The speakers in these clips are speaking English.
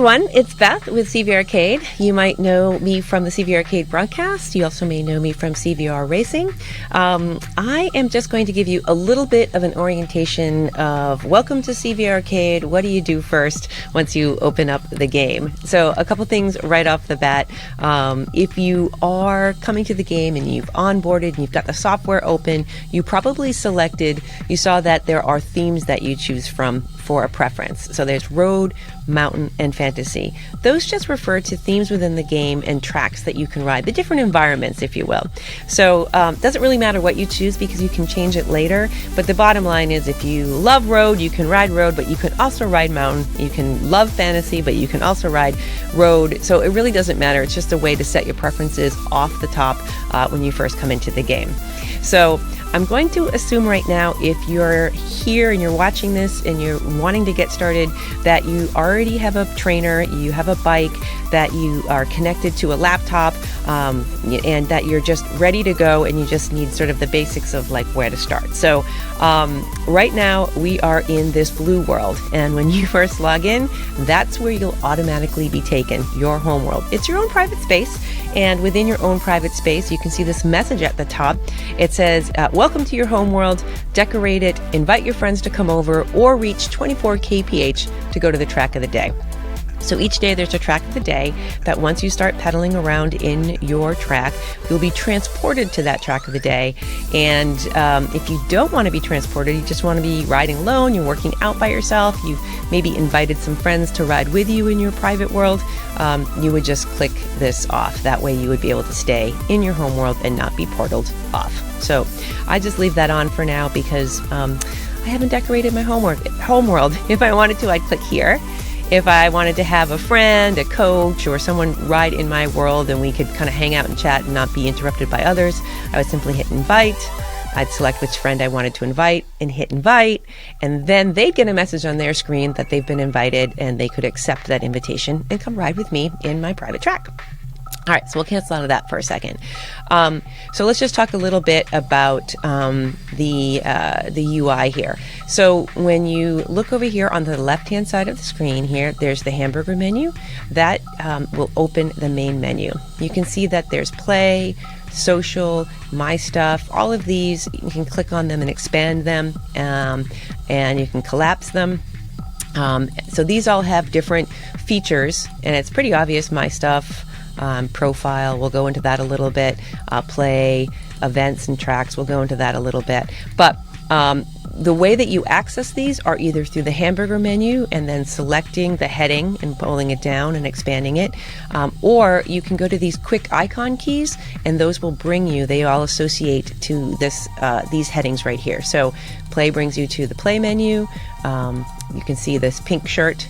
everyone, it's Beth with CVRcade. You might know me from the CVRcade broadcast. You also may know me from CVR Racing. I am just going to give you a little bit of an orientation of welcome to CVRcade. What do you do first once you open up the game? So a couple things right off the bat. If you are coming to the game and you've onboarded and you've got the software open, you probably you saw that there are themes that you choose from for a preference. So there's road, mountain, and fantasy. Those just refer to themes within the game and tracks that you can ride, the different environments, if you will. So it doesn't really matter what you choose because you can change it later. But the bottom line is if you love road, you can ride road, but you can also ride mountain. You can love fantasy, but you can also ride road. So it really doesn't matter. It's just a way to set your preferences off the top when you first come into the game. So I'm going to assume right now, if you're here and you're watching this and you're wanting to get started, that you already have a trainer, you have a bike, that you are connected to a laptop, and that you're just ready to go and you just need sort of the basics of like where to start. So right now we are in this blue world, and when you first log in, that's where you'll automatically be taken, your home world. It's your own private space, and within your own private space, you can see this message at the top. It says, welcome to your home world, decorate it, invite your friends to come over, or reach 24 kph to go to the track of the day. So each day there's a track of the day that once you start pedaling around in your track, you'll be transported to that track of the day. And if you don't want to be transported, you just want to be riding alone, you're working out by yourself, you've maybe invited some friends to ride with you in your private world, you would just click this off. That way you would be able to stay in your home world and not be portaled off. So I just leave that on for now because I haven't decorated my home world. If I wanted to, I'd click here. If I wanted to have a friend, a coach, or someone ride in my world and we could kind of hang out and chat and not be interrupted by others, I would simply hit invite. I'd select which friend I wanted to invite and hit invite, and then they'd get a message on their screen that they've been invited and they could accept that invitation and come ride with me in my private track. All right, so we'll cancel out of that for a second. So let's just talk a little bit about the UI here. So when you look over here on the left-hand side of the screen here, there's the hamburger menu. That will open the main menu. You can see that there's play, social, my stuff, all of these. You can click on them and expand them, and you can collapse them. So these all have different features, and it's pretty obvious. My stuff, profile, we'll go into that a little bit, play, events and tracks, we'll go into that a little bit. But the way that you access these are either through the hamburger menu and then selecting the heading and pulling it down and expanding it, or you can go to these quick icon keys and those will bring you, they all associate to this these headings right here. So play brings you to the play menu. You can see this pink shirt,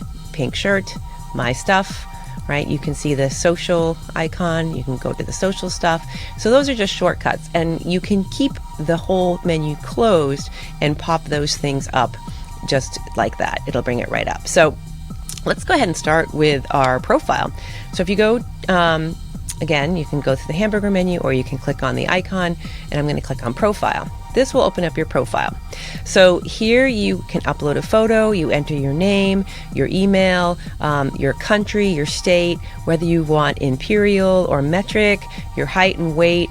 my stuff. Right? You can see the social icon, you can go to the social stuff. So those are just shortcuts, and you can keep the whole menu closed and pop those things up just like that. It'll bring it right up. So let's go ahead and start with our profile. So if you go, again, you can go through the hamburger menu or you can click on the icon, and I'm going to click on profile. This will open up your profile. So here you can upload a photo, you enter your name, your email, your country, your state, whether you want imperial or metric, your height and weight.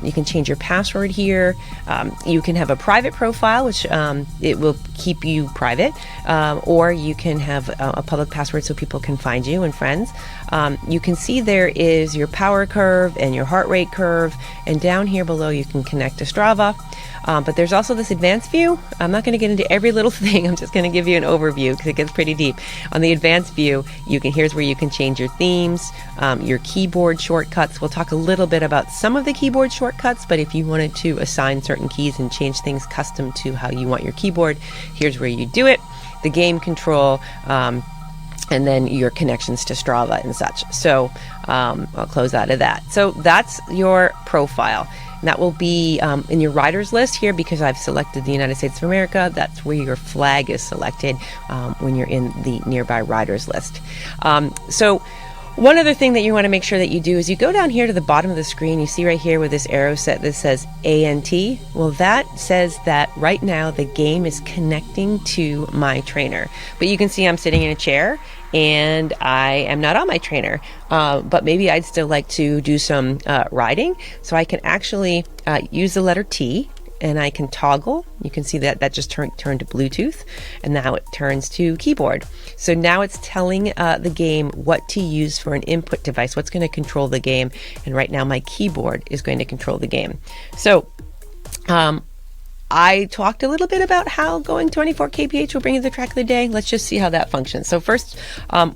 You can change your password here. You can have a private profile, which it will keep you private, or you can have a public password so people can find you and friends. You can see there is your power curve and your heart rate curve, and down here below you can connect to Strava. But there's also this advanced view. I'm not going to get into every little thing. I'm just going to give you an overview because it gets pretty deep. On the advanced view, here's where you can change your themes, your keyboard shortcuts. We'll talk a little bit about some of the keyboard shortcuts, but if you wanted to assign certain keys and change things custom to how you want your keyboard, here's where you do it. The game control, and then your connections to Strava and such. So I'll close out of that. So that's your profile. And that will be in your riders list here because I've selected the United States of America. That's where your flag is selected when you're in the nearby riders list. So one other thing that you want to make sure that you do is you go down here to the bottom of the screen. You see right here with this arrow set that says ANT. Well, that says that right now the game is connecting to my trainer. But you can see I'm sitting in a chair and I am not on my trainer, but maybe I'd still like to do some riding. So I can actually use the letter T, and I can toggle. You can see that just turned to Bluetooth, and now it turns to keyboard. So now it's telling the game what to use for an input device, what's going to control the game, and right now my keyboard is going to control the game. So I talked a little bit about how going 24 kph will bring you the track of the day. Let's just see how that functions. So first,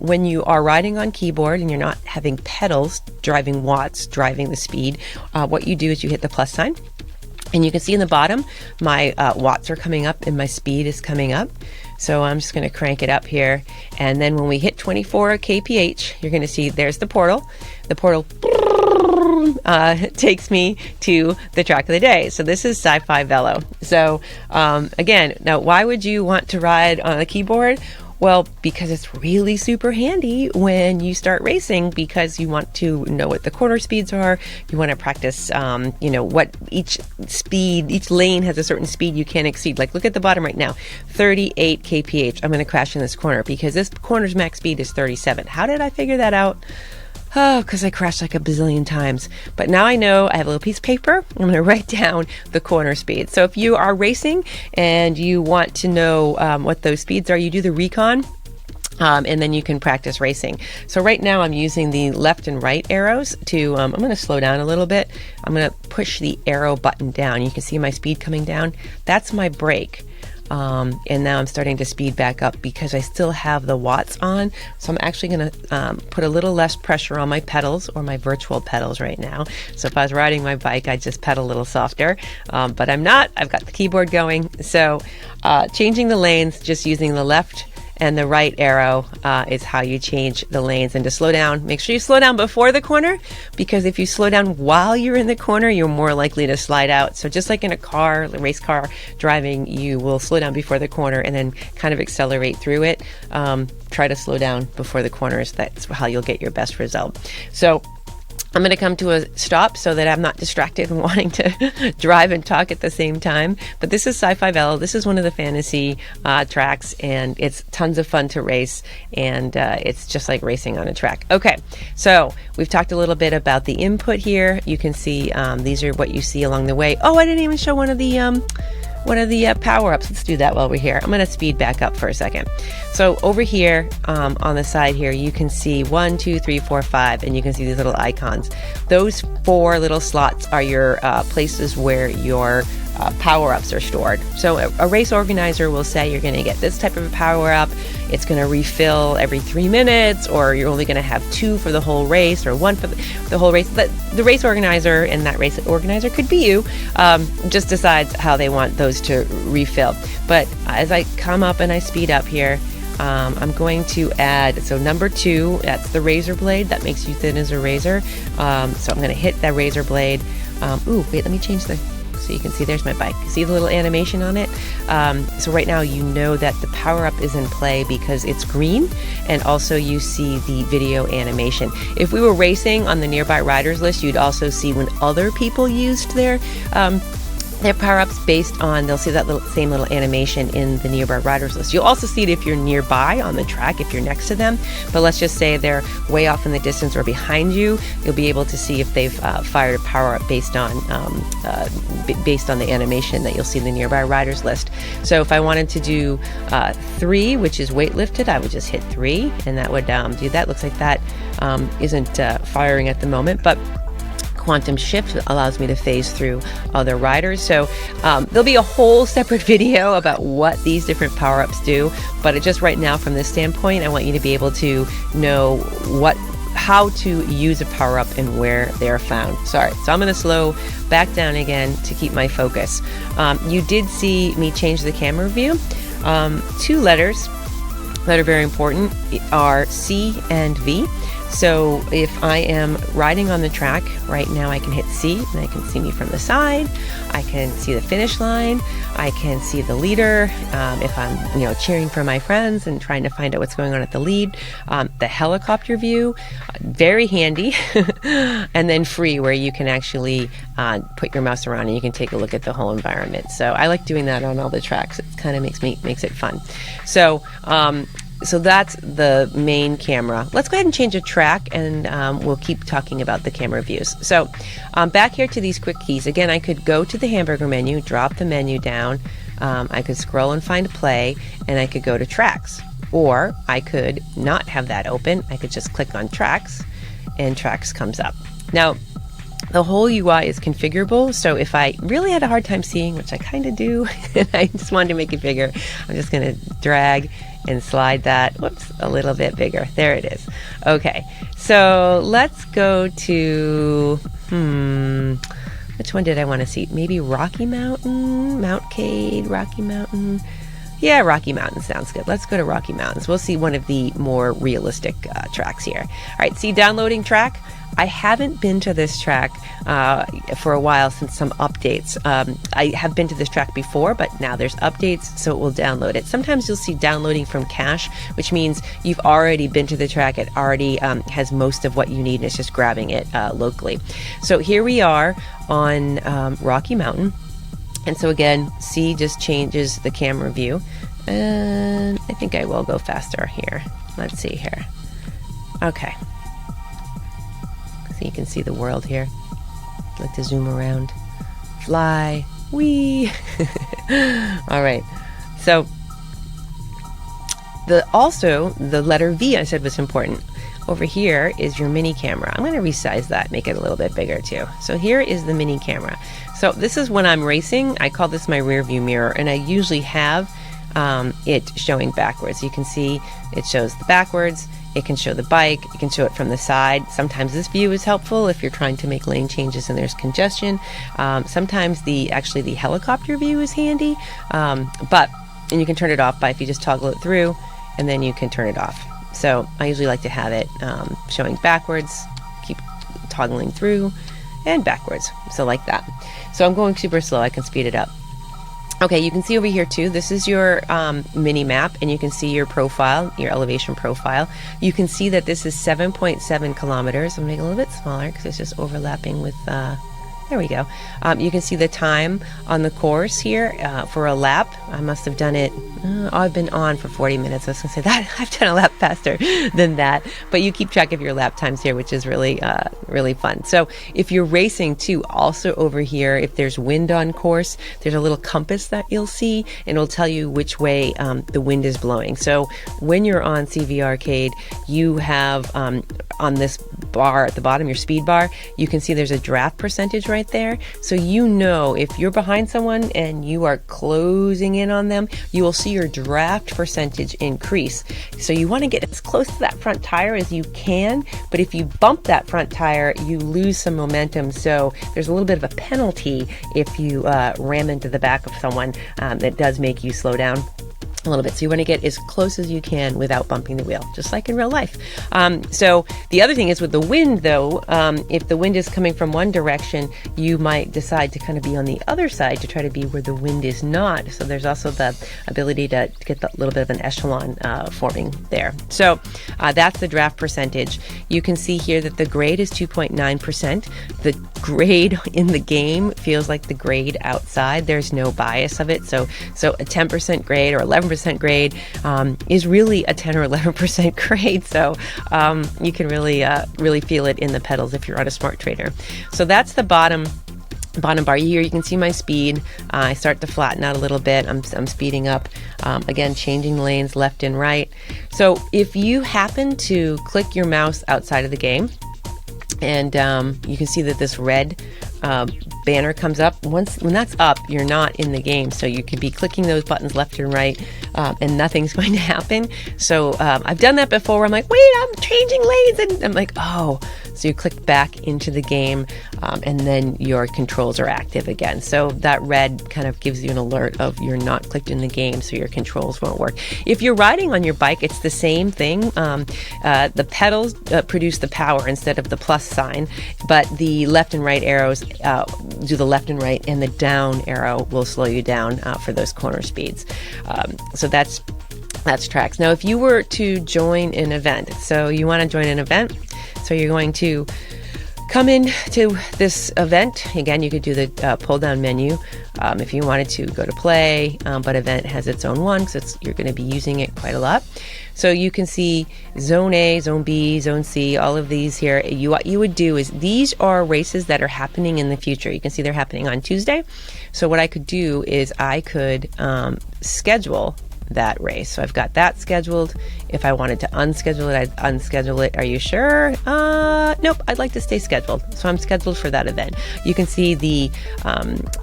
when you are riding on keyboard and you're not having pedals driving watts, driving the speed, what you do is you hit the plus sign. And you can see in the bottom, my watts are coming up and my speed is coming up. So I'm just going to crank it up here. And then when we hit 24 kph, you're going to see there's the portal. The portal takes me to the track of the day. So this is Sci-Fi Velo. So again, now why would you want to ride on a keyboard? Well, because it's really super handy when you start racing, because you want to know what the corner speeds are. You want to practice, what each lane has a certain speed you can't exceed. Like look at the bottom right now, 38 kph. I'm going to crash in this corner because this corner's max speed is 37. How did I figure that out? Oh, because I crashed like a bazillion times. But now I know. I have a little piece of paper. I'm going to write down the corner speed. So if you are racing and you want to know what those speeds are, you do the recon. And then you can practice racing. So right now I'm using the left and right arrows to, I'm going to slow down a little bit. I'm going to push the arrow button down. You can see my speed coming down. That's my brake. And now I'm starting to speed back up because I still have the watts on. So I'm actually going to put a little less pressure on my pedals, or my virtual pedals right now. So if I was riding my bike, I'd just pedal a little softer. But I'm not. I've got the keyboard going. So changing the lanes, just using the left and the right arrow is how you change the lanes. And to slow down, make sure you slow down before the corner, because if you slow down while you're in the corner, you're more likely to slide out. So just like in a race car driving, you will slow down before the corner and then kind of accelerate through it. Try to slow down before the corners. That's how you'll get your best result. So I'm going to come to a stop so that I'm not distracted and wanting to drive and talk at the same time. But this is Sci-Fi Velo. This is one of the fantasy tracks, and it's tons of fun to race, and it's just like racing on a track. Okay, so we've talked a little bit about the input here. You can see these are what you see along the way. Oh, I didn't even show one of the power-ups. Let's do that while we're here. I'm going to speed back up for a second. So over here on the side here, you can see 1, 2, 3, 4, 5, and you can see these little icons. Those 4 little slots are your places where your power-ups are stored. So a race organizer will say you're going to get this type of a power-up. It's going to refill every 3 minutes, or you're only going to have 2 for the whole race, or 1 for the whole race. But the race organizer, and that race organizer could be you, just decides how they want those to refill. But as I come up and I speed up here, I'm going to add, so number 2, that's the razor blade. That makes you thin as a razor. So I'm going to hit that razor blade. Let me change so you can see there's my bike. See the little animation on it? So right now you know that the power-up is in play because it's green, and also you see the video animation. If we were racing on the nearby riders list, you'd also see when other people used their power-ups based on, they'll see that same little animation in the nearby riders list. You'll also see it if you're nearby on the track, if you're next to them. But let's just say they're way off in the distance or behind you. You'll be able to see if they've fired a power-up based on the animation that you'll see in the nearby riders list. So if I wanted to do 3, which is weight lifted, I would just hit 3, and that would do that. Looks like that isn't firing at the moment, but quantum shift allows me to phase through other riders. So there'll be a whole separate video about what these different power-ups do, but just right now from this standpoint, I want you to be able to know how to use a power-up and where they're found. Sorry, so I'm going to slow back down again to keep my focus. You did see me change the camera view. 2 letters that are very important are C and V. So if I am riding on the track right now, I can hit C and I can see me from the side. I can see the finish line. I can see the leader. If I'm cheering for my friends and trying to find out what's going on at the lead. The helicopter view, very handy. And then free, where you can actually put your mouse around and you can take a look at the whole environment. So I like doing that on all the tracks. It kind of makes it fun. So so that's the main camera. Let's go ahead and change a track, and we'll keep talking about the camera views. So back here to these quick keys. Again, I could go to the hamburger menu, drop the menu down. I could scroll and find play, and I could go to tracks. Or I could not have that open. I could just click on tracks, and tracks comes up. Now, the whole UI is configurable, so if I really had a hard time seeing, which I kind of do, and I just wanted to make it bigger, I'm just going to drag and slide that, whoops, a little bit bigger. There it is. Okay, so let's go to, which one did I want to see? Maybe Rocky Mountain, Mount Cade, Rocky Mountain. Yeah, Rocky Mountain sounds good. Let's go to Rocky Mountains. We'll see one of the more realistic tracks here. All right, see downloading track. I haven't been to this track for a while since some updates. I have been to this track before, but now there's updates, so it will download it. Sometimes you'll see downloading from cache, which means you've already been to the track. It already has most of what you need, and it's just grabbing it locally. So here we are on Rocky Mountain. And so again, C just changes the camera view. And I think I will go faster here. Let's see here. Okay. So you can see the world here. I'd like to zoom around. Fly. Whee! All right. So also the letter V I said was important. Over here is your mini camera. I'm going to resize that, make it a little bit bigger too. So here is the mini camera. So this is when I'm racing. I call this my rear view mirror, and I usually have it showing backwards. You can see it shows the backwards. It can show the bike. It can show it from the side. Sometimes this view is helpful if you're trying to make lane changes and there's congestion. Sometimes the helicopter view is handy, and you can turn it off by if you just toggle it through, and then you can turn it off. So I usually like to have it showing backwards, keep toggling through, and backwards. So like that. So I'm going super slow. I can speed it up. Okay, you can see over here too, this is your mini map, and you can see your profile, your elevation profile. You can see that this is 7.7 kilometers. I'm going to make it a little bit smaller because it's just overlapping with, there we go. You can see the time on the course here for a lap. I must have done it, I've been on for 40 minutes. I was going to say that I've done a lap faster than that. But you keep track of your lap times here, which is really, really fun. So if you're racing too, also over here, if there's wind on course, there's a little compass that you'll see, and it'll tell you which way the wind is blowing. So when you're on CVRcade, you have on this bar at the bottom, your speed bar, you can see there's a draft percentage right there. So you know if you're behind someone and you are closing in on them, you will see your draft percentage increase. So you want to get as close to that front tire as you can, but if you bump that front tire, you lose some momentum. So there's a little bit of a penalty if you ram into the back of someone. That does make you slow down a little bit. So you want to get as close as you can without bumping the wheel, just like in real life. So the other thing is with the wind though, if the wind is coming from one direction, you might decide to kind of be on the other side to try to be where the wind is not. So there's also the ability to get a little bit of an echelon forming there. So that's the draft percentage. You can see here that the grade is 2.9%. The grade in the game feels like the grade outside. There's no bias of it. So a 10% grade or 11% grade is really a 10 or 11% grade. So you can really feel it in the pedals if you're on a smart trader. So that's the bottom bar here. You can see my speed. I start to flatten out a little bit. I'm speeding up. Again, changing lanes left and right. So if you happen to click your mouse outside of the game, and you can see that this red banner comes up. When that's up, you're not in the game. So you could be clicking those buttons left and right, and nothing's going to happen. So I've done that before where I'm like, wait, I'm changing lanes. And I'm like, oh. So you click back into the game, and then your controls are active again. So that red kind of gives you an alert of you're not clicked in the game, so your controls won't work. If you're riding on your bike, it's the same thing. The pedals produce the power instead of the plus sign, but the left and right arrows do the left and right, and the down arrow will slow you down for those corner speeds. So that's tracks. Now, if you were to join an event, so you want to join an event, so you're going to come in to this event. Again, you could do the pull down menu if you wanted to go to play, but event has its own one because you're going to be using it quite a lot. So you can see Zone A, Zone B, Zone C, all of these here. What you would do is, these are races that are happening in the future. You can see they're happening on Tuesday. So what I could do is I could schedule that race. So I've got that scheduled. If I wanted to unschedule it, I'd unschedule it. Are you sure? Nope, I'd like to stay scheduled. So I'm scheduled for that event. You can see the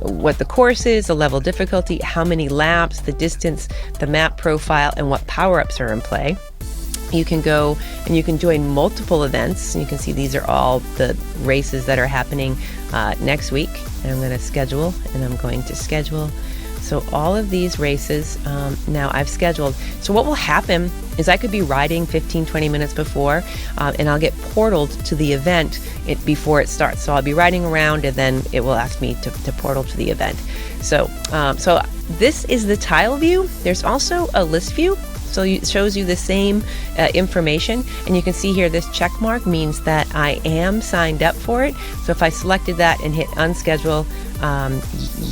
what the course is, the level difficulty, how many laps, the distance, the map profile, and what power-ups are in play. You can go and you can join multiple events. You can see these are all the races that are happening next week. And I'm going to schedule, and I'm going to schedule. So all of these races now I've scheduled. So what will happen is I could be riding 15-20 minutes before, and I'll get portaled to the event before it starts. So I'll be riding around, and then it will ask me to portal to the event. So so this is the tile view. There's also a list view. So it shows you the same information, and you can see here this check mark means that I am signed up for it. So if I selected that and hit unschedule,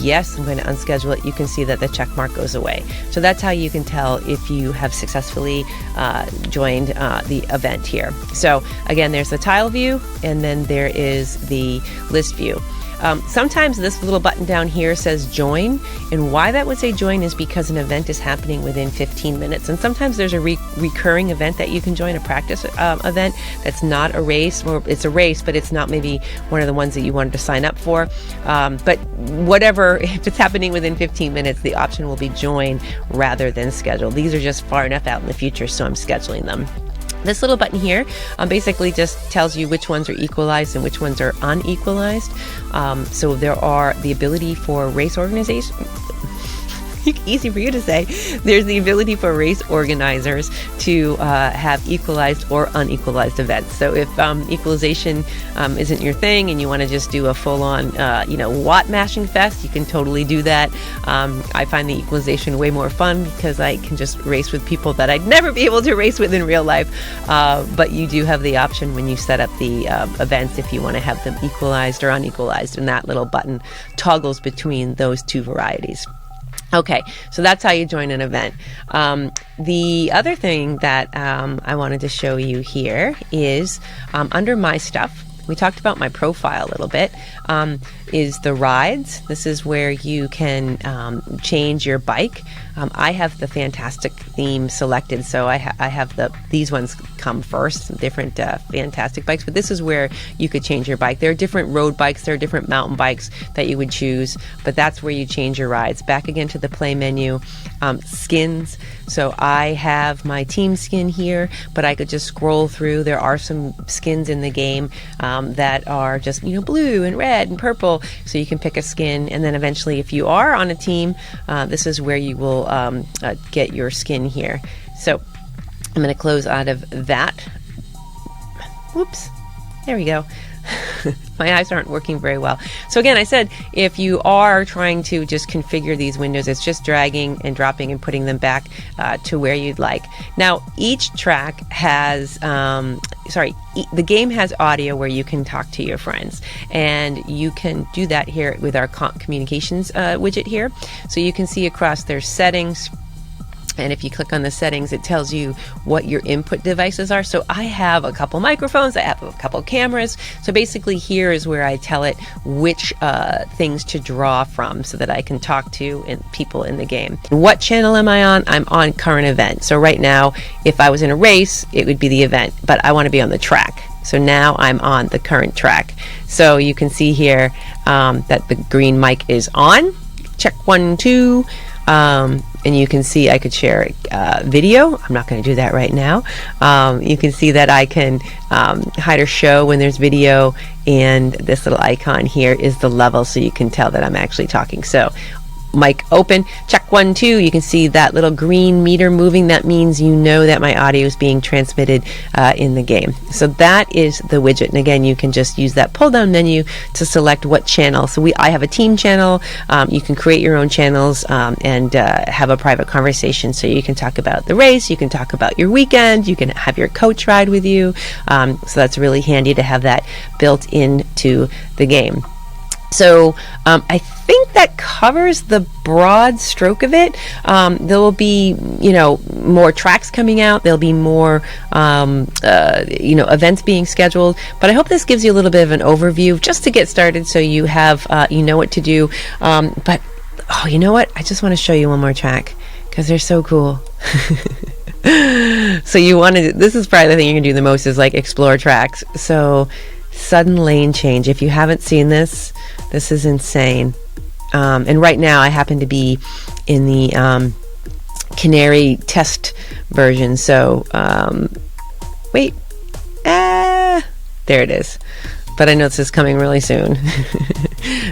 yes, I'm going to unschedule it, you can see that the check mark goes away. So that's how you can tell if you have successfully joined the event here. So again, there's the tile view, and then there is the list view. Sometimes this little button down here says join, and why that would say join is because an event is happening within 15 minutes, and sometimes there's a recurring event that you can join, a practice event that's not a race, or it's a race but it's not maybe one of the ones that you wanted to sign up for, but whatever, if it's happening within 15 minutes, the option will be join rather than schedule. These are just far enough out in the future, so I'm scheduling them. This little button here basically just tells you which ones are equalized and which ones are unequalized. So there are the ability for race organization. Easy for you to say. There's the ability for race organizers to have equalized or unequalized events. So if equalization isn't your thing and you want to just do a full-on, watt mashing fest, you can totally do that. I find the equalization way more fun because I can just race with people that I'd never be able to race with in real life. But you do have the option when you set up the events if you want to have them equalized or unequalized, and that little button toggles between those two varieties. Okay, so that's how you join an event. The other thing that I wanted to show you here is under my stuff. We talked about my profile a little bit, is the rides. This is where you can change your bike. I have the Fantastic theme selected, so I have these ones come first, some different Fantastic bikes, but this is where you could change your bike. There are different road bikes, there are different mountain bikes that you would choose, but that's where you change your rides. Back again to the play menu, skins. So I have my team skin here, but I could just scroll through. There are some skins in the game that are just blue and red and purple, so you can pick a skin, and then eventually if you are on a team, this is where you will get your skin here. So I'm going to close out of that. Whoops, there we go. My eyes aren't working very well. So again, I said if you are trying to just configure these windows, it's just dragging and dropping and putting them back to where you'd like. Now each track has the game has audio where you can talk to your friends, and you can do that here with our communications widget here. So you can see across their settings, and if you click on the settings, it tells you what your input devices are. So I have a couple microphones, I have a couple cameras. So basically here is where I tell it which things to draw from so that I can talk to people in the game. What channel am I on? I'm on current event. So right now, if I was in a race, it would be the event, but I want to be on the track. So now I'm on the current track. So you can see here that the green mic is on. Check 1, 2. And you can see I could share video. I'm not going to do that right now. You can see that I can hide or show when there's video, and this little icon here is the level, so you can tell that I'm actually talking. So mic open. Check 1, 2. You can see that little green meter moving. That means you know that my audio is being transmitted in the game. So that is the widget. And again, you can just use that pull down menu to select what channel. So I have a team channel. You can create your own channels and have a private conversation. So you can talk about the race. You can talk about your weekend. You can have your coach ride with you. So that's really handy to have that built into the game. So I think that covers the broad stroke of it. There will be, more tracks coming out. There'll be more, events being scheduled. But I hope this gives you a little bit of an overview just to get started, so you have, what to do. But you know what? I just want to show you one more track because they're so cool. So this is probably the thing you can do the most, is like explore tracks. So sudden lane change. If you haven't seen this is insane. And right now I happen to be in the Canary test version. So wait, there it is. But I know this is coming really soon.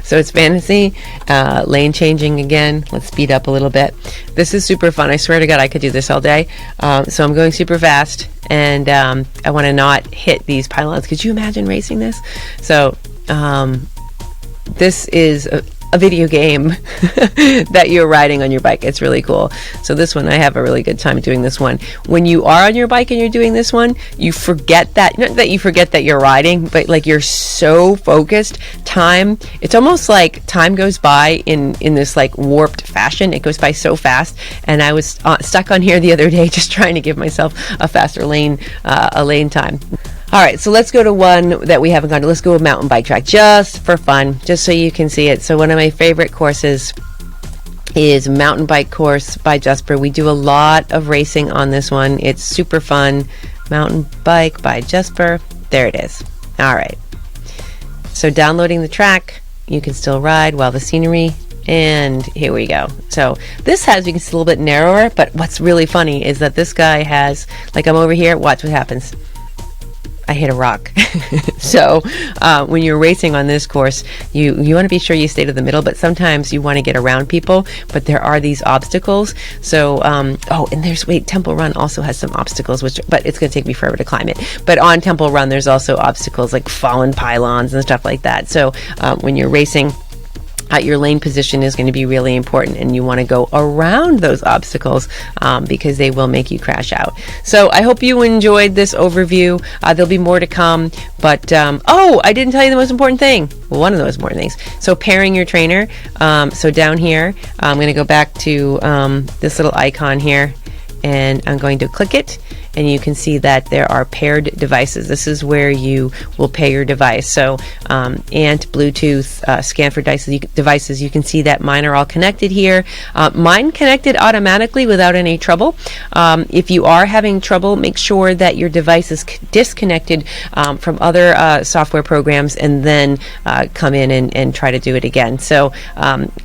So it's fantasy, lane changing again. Let's speed up a little bit. This is super fun. I swear to God, I could do this all day. So I'm going super fast, and I want to not hit these pylons. Could you imagine racing this? So this is a video game that you're riding on your bike. It's really cool. So this one, I have a really good time doing this one. When you are on your bike and you're doing this one, you forget that, not that you forget that you're riding, but like you're so focused. It's almost like time goes by in this like warped fashion. It goes by so fast. And I was stuck on here the other day just trying to give myself a faster lane time. All right, so let's go to one that we haven't gone to. Let's go with mountain bike track, just for fun, just so you can see it. So one of my favorite courses is mountain bike course by Jesper. We do a lot of racing on this one. It's super fun. Mountain bike by Jesper. There it is. All right. So downloading the track, you can still ride while the scenery. And here we go. So this has, you can see, a little bit narrower, but what's really funny is that this guy has, like, I'm over here, watch what happens. I hit a rock. So when you're racing on this course, you want to be sure you stay to the middle, but sometimes you want to get around people, but there are these obstacles. So, and Temple Run also has some obstacles, but it's going to take me forever to climb it. But on Temple Run, there's also obstacles like fallen pylons and stuff like that. So when you're racing, your lane position is going to be really important, and you want to go around those obstacles because they will make you crash out. So I hope you enjoyed this overview. There'll be more to come, but I didn't tell you the most important thing. One of the most important things. So pairing your trainer. So down here, I'm going to go back to this little icon here, and I'm going to click it. And you can see that there are paired devices. This is where you will pair your device. So ANT, Bluetooth, scan for devices. You can see that mine are all connected here. Mine connected automatically without any trouble. If you are having trouble, make sure that your device is disconnected from other software programs, and then come in and try to do it again. So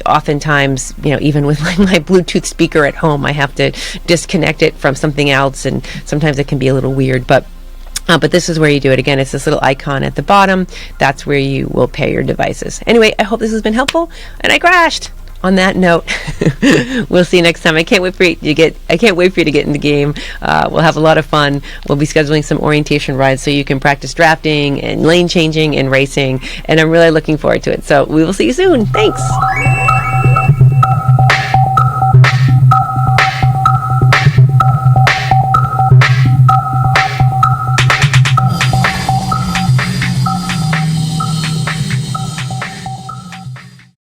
oftentimes, even with my Bluetooth speaker at home, I have to disconnect it from something else, and sometimes it can be a little weird, but this is where you do it. Again, it's this little icon at the bottom. That's where you will pair your devices. Anyway, I hope this has been helpful, and I crashed. On that note, we'll see you next time. I can't wait for you to get in the game. We'll have a lot of fun. We'll be scheduling some orientation rides so you can practice drafting and lane changing and racing, and I'm really looking forward to it. So we will see you soon. Thanks.